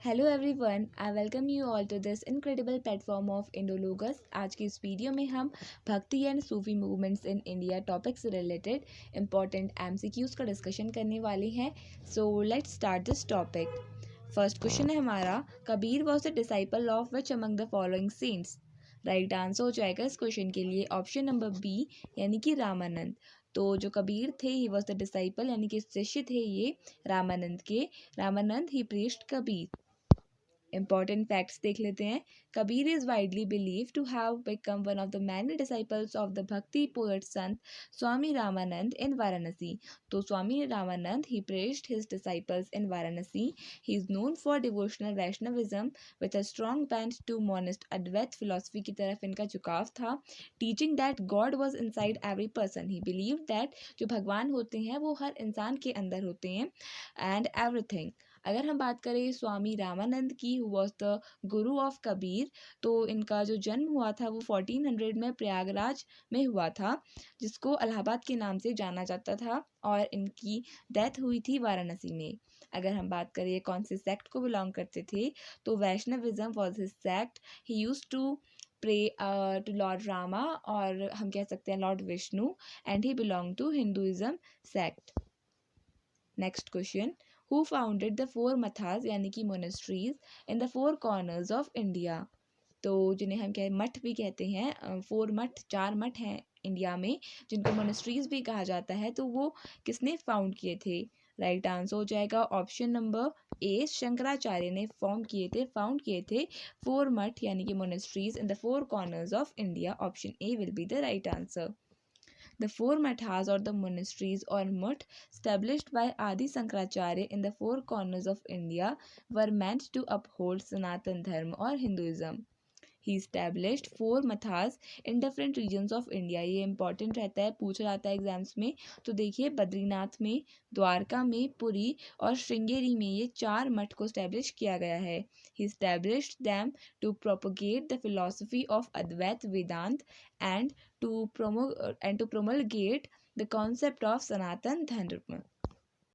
Hello everyone, I welcome you all to this incredible platform of Indologus. आज की इस video में हम Bhakti and Sufi movements in India topic से रिलेटेड इंपॉर्टेंट एमसीक्यूज का डिस्कशन करने वाले हैं। So let's start this topic. First question है हमारा, Kabir was the disciple of which among the following saints. Right answer हो जाएगा इस क्वेश्चन के लिए ऑप्शन नंबर बी यानी कि रामानंद। तो जो कबीर थे ही वॉज द डिसाइपल यानी कि शिष्य थे ये रामानंद के। Ramanand he preached Kabir. Important facts देख लेते हैं। Kabir is widely believed to have become one of the many disciples of the Bhakti poet Sant Swami Ramanand in Varanasi. तो Swami Ramanand he preached his disciples in Varanasi. He is known for devotional Vaishnavism with a strong bent to monist Advait philosophy की तरफ इनका झुकाव था। Teaching that God was inside every person. He believed that जो भगवान होते हैं वो हर इंसान के अंदर होते हैं and everything. अगर हम बात करें स्वामी रामानंद की, who was the Guru of Kabir, तो इनका जो जन्म हुआ था वो 1400 में प्रयागराज में हुआ था, जिसको इलाहाबाद के नाम से जाना जाता था, और इनकी डेथ हुई थी वाराणसी में। अगर हम बात करें कौन से सेक्ट को बिलोंग करते थे, तो Vaishnavism was his sect. He used to pray to Lord Rama, और हम कह सकते हैं Lord Vishnu, and he belong to Hinduism sect. Next question, who founded the four mathas यानी कि monasteries in the four corners of India. तो जिन्हें हम मठ भी कहते हैं, फोर मठ, 4 मठ हैं इंडिया में जिनको मोनेस्ट्रीज भी कहा जाता है, तो वो किसने फाउंड किए थे। राइट आंसर हो जाएगा ऑप्शन नंबर ए, शंकराचार्य ने फाउंड किए थे 4 मठ यानी कि monasteries in the 4 corners of India. Option A will be the right answer. The four mathas or the monasteries or mutt established by Adi Shankaracharya in the 4 corners of India were meant to uphold Sanatan Dharma or Hinduism. He established 4 mathas in different regions of India. ये important रहता है, पूछा जाता है exams में। तो देखिए, बद्रीनाथ में, द्वारका में, पुरी और श्रृंगेरी में ये 4 मठ को स्टैब्लिश किया गया है। He established them to propagate the philosophy of Advait Vedant and to promulgate the concept of Sanatan Dharma.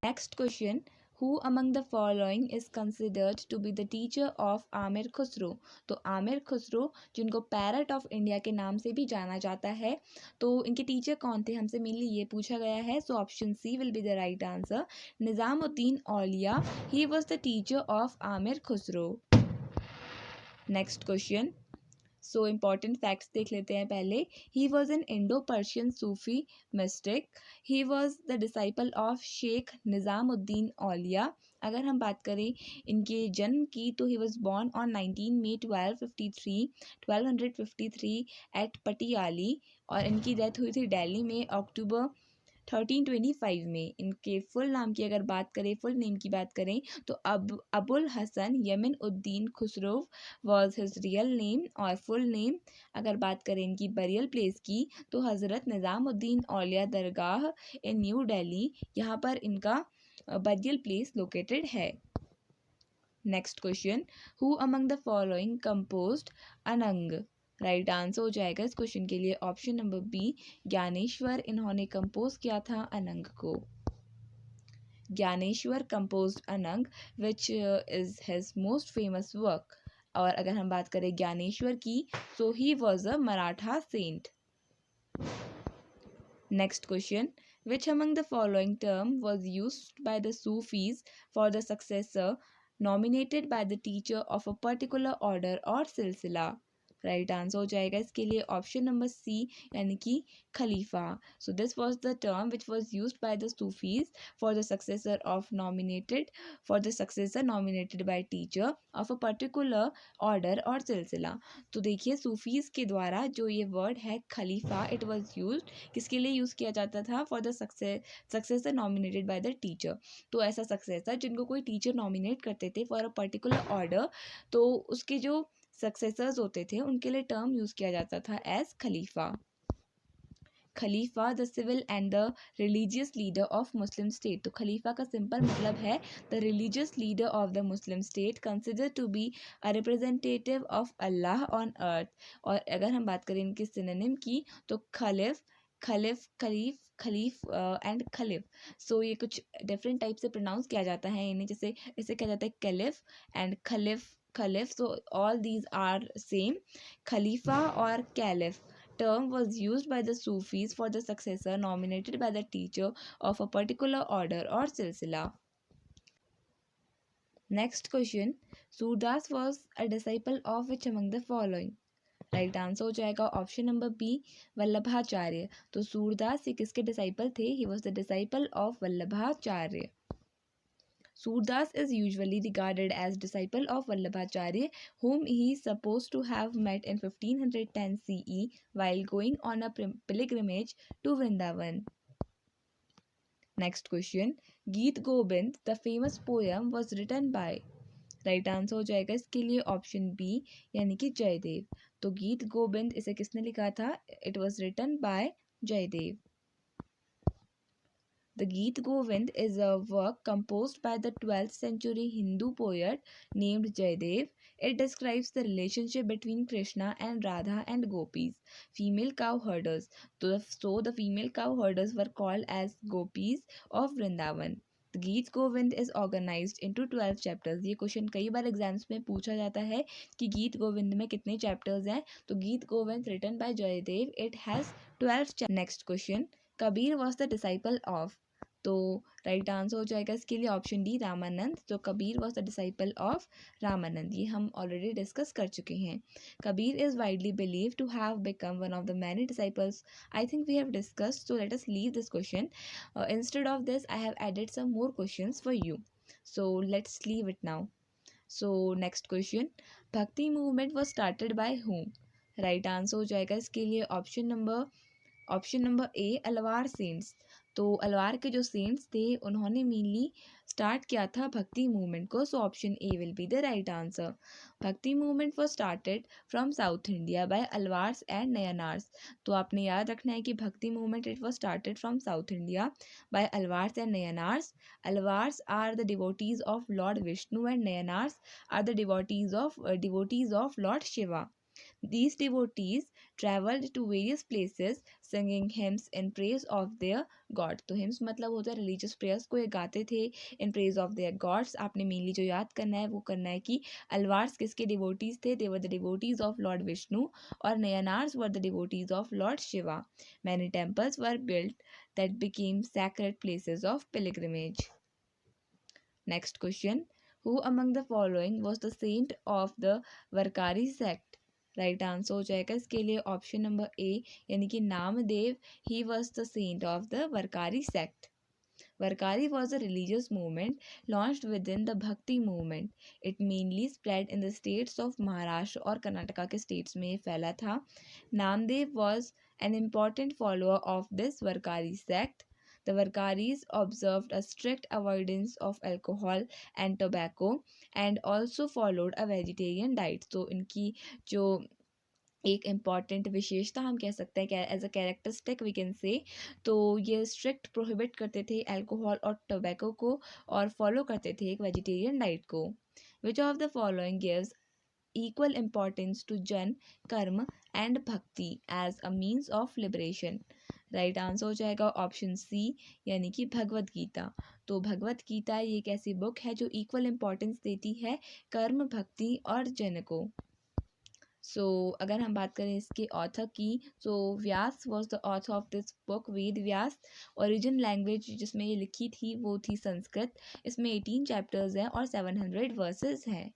Next question, who among the following is considered to be the teacher of Aamir Khusro. तो आमिर खुसरो, जिनको parrot of India के नाम से भी जाना जाता है, तो इनके टीचर कौन थे, हमसे मेनली ये पूछा गया है। So option C will be the right answer, Nizamuddin Auliya. He was the teacher of Amir Khusro. Next question, so important facts देख लेते हैं पहले। He was an Indo Persian Sufi mystic. He was the disciple of Sheikh Nizamuddin Auliya. अगर हम बात करें इनके जन्म की, तो he was born on 19 May 1253 at Patiyali, और इनकी डेथ हुई थी दिल्ली में अक्टूबर 1325 में। इनके फुल नाम की अगर बात करें, फुल नेम की बात करें, तो Abul Hasan Yamin uddin Khusro was his real name. और फुल नेम अगर बात करें इनकी बरियल प्लेस की, तो हज़रत निज़ामुद्दीन औलिया दरगाह इन न्यू दिल्ली, यहाँ पर इनका बरियल प्लेस लोकेटेड है। Next question, who among the following composed अनंग। राइट आंसर हो जाएगा इस क्वेश्चन के लिए ऑप्शन नंबर बी, ज्ञानेश्वर, इन्होंने कंपोज किया था अनंग को। Dnyaneshwar composed Anang which is his most famous work. और अगर हम बात करें ज्ञानेश्वर की, so he was a Maratha saint. Next question, which among the following term was used by the Sufis for the successor nominated by the teacher of a particular order or silsila। Right answer हो जाएगा इसके लिए option number C, यानी कि खलीफा। So this was the term which was used by the Sufis for the successor nominated by teacher of a particular order और सिलसिला। तो देखिए, सूफीज के द्वारा जो ये वर्ड है खलीफा, इट वाज यूज्ड किसके लिए यूज़ किया जाता था, for the successor nominated by the teacher. तो ऐसा सक्सेसर जिनको कोई टीचर नॉमिनेट करते थे फॉर अ पर्टिकुलर ऑर्डर, तो उसके जो सक्सेसर्स होते थे उनके लिए टर्म यूज़ किया जाता था as Khalifa. Khalifa the civil and the religious leader of Muslim state. तो खलीफा का सिंपल मतलब है the religious leader of the Muslim state, consider to be a representative of Allah on earth. और अगर हम बात करें इनके सिनोनिम की, तो खलिफ खलिफ, खलीफ, खलीफ एंड खलिफ। सो ये कुछ डिफरेंट टाइप से प्रोनाउंस किया जाता है इन्हें, जैसे इसे कहा जाता है caliph and khalif, khalif. So all these are same. खलीफा और caliph term was used by the Sufis for the successor nominated by the teacher of a particular order or silsila. Next question. Surdas was a disciple of which among the following? Right answer हो जाएगा option number B, Vallabhacharya. तो सूरदास ये किसके disciple थे? ही was the disciple of Vallabhacharya. Surdas is usually regarded as disciple of Vallabhacharya, whom he is supposed to have met in 1510 CE while going on a pilgrimage to Vrindavan. Next question. Geet Gobind, the famous poem, was written by? Right answer हो जाएगा इसके लिए option B, यानी कि जयदेव। तो गीत गोविंद इसे किसने लिखा था? It was written by Jayadev. The Geet Govind is a work composed by the 12th century Hindu poet named Jayadev. It describes the relationship between Krishna and Radha and gopis, female cow herders. So the female cow herders were called as gopis of Vrindavan. The Geet Govind is organized into 12 chapters. ये question कई बार exams में पूछा जाता है कि गीत गोविंद में कितने चैप्टर्स हैं। तो Geet Govind written by Jayadev, it has 12 chapters. Next question. Kabir was the disciple of? तो राइट आंसर हो जाएगा इसके लिए ऑप्शन डी, रामानंद। तो Kabir was the disciple of Ramanand, ये हम ऑलरेडी डिस्कस कर चुके हैं। Kabir is widely believe to have become one of the many disciples. I think we have discussed, so let us leave this question. Instead of this I have added some more questions for you, so let's leave it now. So next question. Bhakti movement was started by whom? Right answer हो जाएगा इसके लिए option number A, Alvar saints. तो अलवार के जो cents थे उन्होंने mainly start किया था भक्ति मूवमेंट को। So option A will be the right answer. Bhakti movement was started from South India by Alvars and Nayanars. तो आपने याद रखना है कि Bhakti movement it was started from South India by Alvars and Nayanars. Alvars are the devotees of Lord Vishnu and Nayanars are the devotees of Lord Shiva. These devotees traveled to various places singing hymns in praise of their god. तो hymns मतलब होता है religious prayers को ये गाते थे in praise of their gods. आपने mainly जो याद करना है वो करना है कि अलवार्स किसके devotees थे? They were the devotees of Lord Vishnu और Nayanars were the devotees of Lord Shiva. Many temples were built that became sacred places of pilgrimage. Next question. Who among the following was the saint of the Varkari sect? Right answer हो जाएगा इसके लिए option number A, यानी कि Namdev. He was the saint of the Varkari sect. Varkari was a religious movement launched within the Bhakti movement. It mainly spread in the states of Maharashtra और कर्नाटका के states में फैला था. Namdev was an important follower of this Varkari sect. The Varkaris observed a strict avoidance of alcohol and tobacco and also followed a vegetarian diet. तो इनकी जो एक important विशेषता हम कह सकते हैं कि as a characteristic we can say, तो ये स्ट्रिक्ट प्रोहिबिट करते थे अल्कोहल और टोबैको को और फॉलो करते थे एक वेजिटेरियन डाइट को. Which of the following gives equal importance to gyan, karma and bhakti as a means of liberation? Right answer हो जाएगा ऑप्शन सी, यानी कि भगवत गीता. तो भगवत गीता ये एक ऐसी बुक है जो इक्वल इम्पॉर्टेंस देती है कर्म, भक्ति और जन को. सो अगर हम बात करें इसके ऑथर की, so Vyas was the author of this book, Ved Vyas. Origin language जिसमें ये लिखी थी वो थी संस्कृत. इसमें 18 चैप्टर्स हैं और 700 वर्सेस हैं.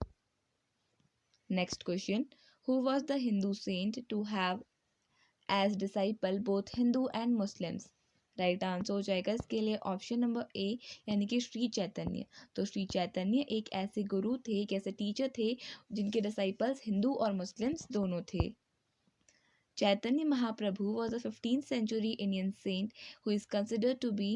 Next question. Who was the Hindu saint to have as disciple both Hindu and Muslims? Right answer हो जाएगा इसके लिए ऑप्शन नंबर ए, यानी कि श्री चैतन्य. तो श्री चैतन्य एक ऐसे गुरु थे, एक ऐसे टीचर थे जिनके डिसाइपल्स हिंदू और मुस्लिम्स दोनों थे. Chaitanya Mahaprabhu was a 15th century Indian saint who is considered to be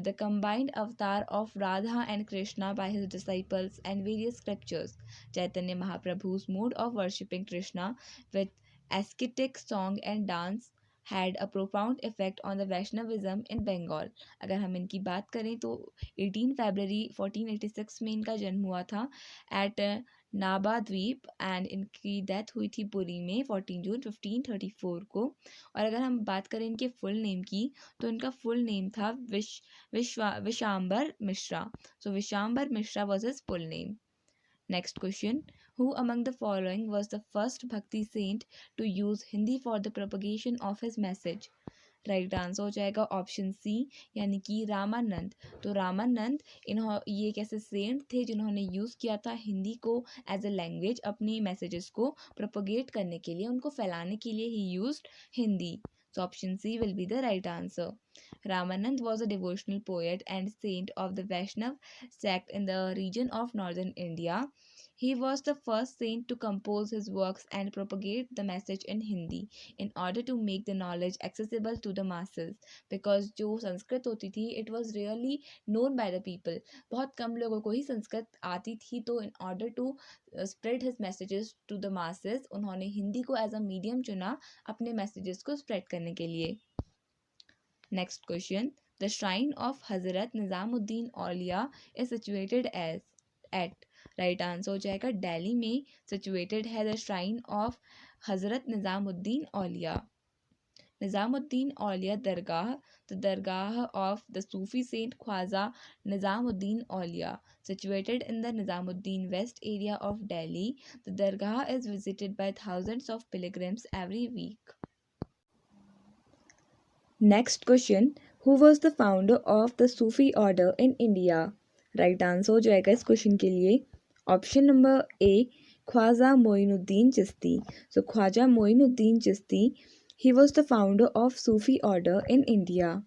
the combined avatar of Radha and Krishna by his disciples and various scriptures. Chaitanya Mahaprabhu's mode of worshipping Krishna with ascetic song and dance had a profound effect on the Vaishnavism in Bengal. अगर हम इनकी बात करें तो 18 फरवरी 1486 में इनका जन्म हुआ था at नाबा द्वीप एंड इनकी डेथ हुई थी पुरी में 14 जून 1534 को। और अगर हम बात करें इनके फुल नेम की तो इनका फुल नेम था Vishambar Mishra. So Vishambar Mishra was his full name. Next question. Who among the following was the first Bhakti saint to use Hindi for the propagation of his message? Right answer हो जाएगा option C यानी कि रामानंद। तो रामानंद ये एक ऐसे Saint थे जिन्होंने यूज़ किया था हिंदी को एज अ लैंग्वेज अपनी मैसेजेस को प्रोपोगेट करने के लिए, उनको फैलाने के लिए ही used Hindi. So option C will be the right answer. Ramanand was a devotional poet and saint of the Vaishnav sect in the region of northern India. He was the first saint to compose his works and propagate the message in Hindi in order to make the knowledge accessible to the masses. Because जो संस्कृत होती थी it was really known by the people. बहुत कम लोगों को ही संस्कृत आती थी, तो in order to spread his messages to the masses उन्होंने हिंदी को as a medium चुना अपने messages को spread करने के लिए। Next question. The shrine of Hazrat Nizamuddin Aulia is situated at right answer हो जाएगा दिल्ली में सिचुएटेड है the shrine of Hazrat Nizamuddin Auliya. Nizamuddin Auliya dargah, the dargah of the Sufi saint Khwaja Nizamuddin Auliya situated in the Nizamuddin West area of Delhi. The dargah is visited by thousands of pilgrims every week. Next question. Who was the founder of the Sufi order in India? Right answer हो जाएगा इस question के लिए option number A Khwaja Moinuddin Chishti. So Khwaja Moinuddin Chishti, he was the founder of Sufi order in India.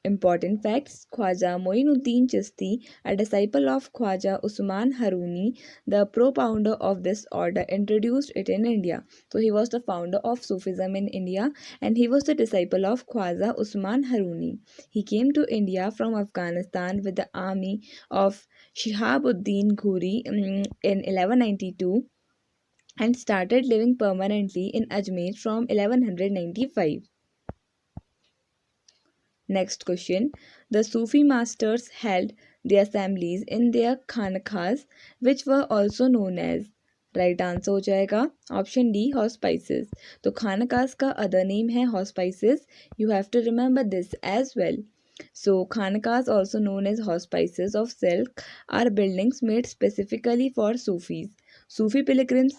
Important facts. Khwaja Moinuddin Chishti, a disciple of Khwaja Usman Haruni, the propounder of this order, introduced it in India. So he was the founder of Sufism in India and he was the disciple of Khwaja Usman Haruni. He came to India from Afghanistan with the army of Shihabuddin Ghuri in 1192 and started living permanently in Ajmer from 1195. Next question. The Sufi masters held the assemblies in their khanqahs, which were also known as. Right answer हो जाएगा option D हॉस्पाइसेस। तो खानकास का other name है hospices. You have to remember this as well. So khanqahs, also known as hospices of silk, are buildings made specifically for Sufis. Sufi pilgrims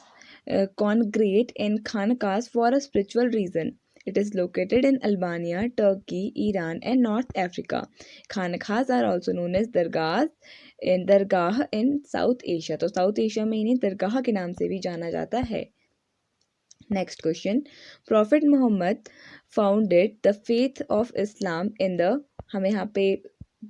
congregate in khanqahs for a spiritual reason. It is located in Albania, Turkey, Iran, and North Africa. Khanqahs are also known as dargah in South Asia. तो South Asia में इन्हें दरगाह के नाम से भी जाना जाता है। Next question. Prophet Muhammad founded the faith of Islam in the, हमें यहाँ पे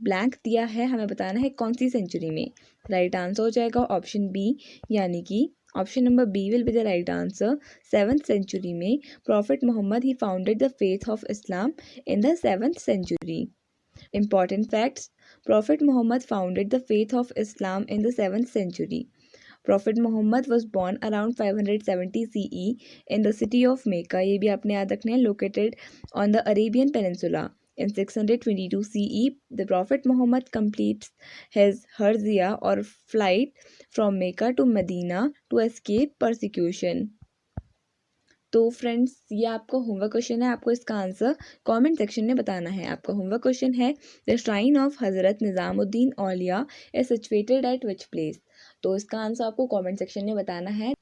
ब्लैंक दिया है, हमें बताना है कौन सी सेंचुरी में। राइट आंसर हो जाएगा ऑप्शन बी यानी कि option number B will be the right answer. 7th century में prophet Mohammad he founded the faith of Islam in the 7th century. Important facts. Prophet Muhammad founded the faith of Islam in the 7th century. Prophet Muhammad was born around 570 CE in the city of Mecca. ये भी आपने याद रखना है, located on the Arabian Peninsula. In 622 CE, the Prophet Muhammad completes his Hijrah or flight from Mecca to Medina to escape persecution. तो friends ये आपका homework question है, आपको इसका आंसर कमेंट सेक्शन में बताना है। आपका होमवर्क क्वेश्चन है the shrine of Hazrat Nizamuddin Auliya is situated at which place. तो इसका आंसर आपको कमेंट सेक्शन में बताना है।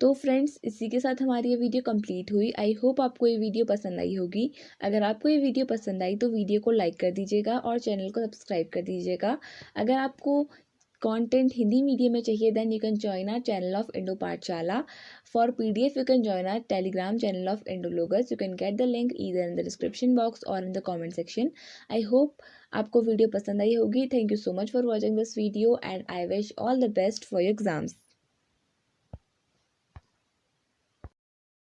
तो फ्रेंड्स इसी के साथ हमारी ये वीडियो कंप्लीट हुई। आई होप आपको ये वीडियो पसंद आई होगी। अगर आपको ये वीडियो पसंद आई तो वीडियो को लाइक कर दीजिएगा और चैनल को सब्सक्राइब कर दीजिएगा। अगर आपको कंटेंट हिंदी मीडियम में चाहिए then you can join our channel of Indo Pathshala. For PDF you can join our Telegram channel of Indologus. You can get the link either in the description box और in the comment section. I hope आपको video पसंद आई होगी। Thank you so much for watching this video and I wish all the best for your exams.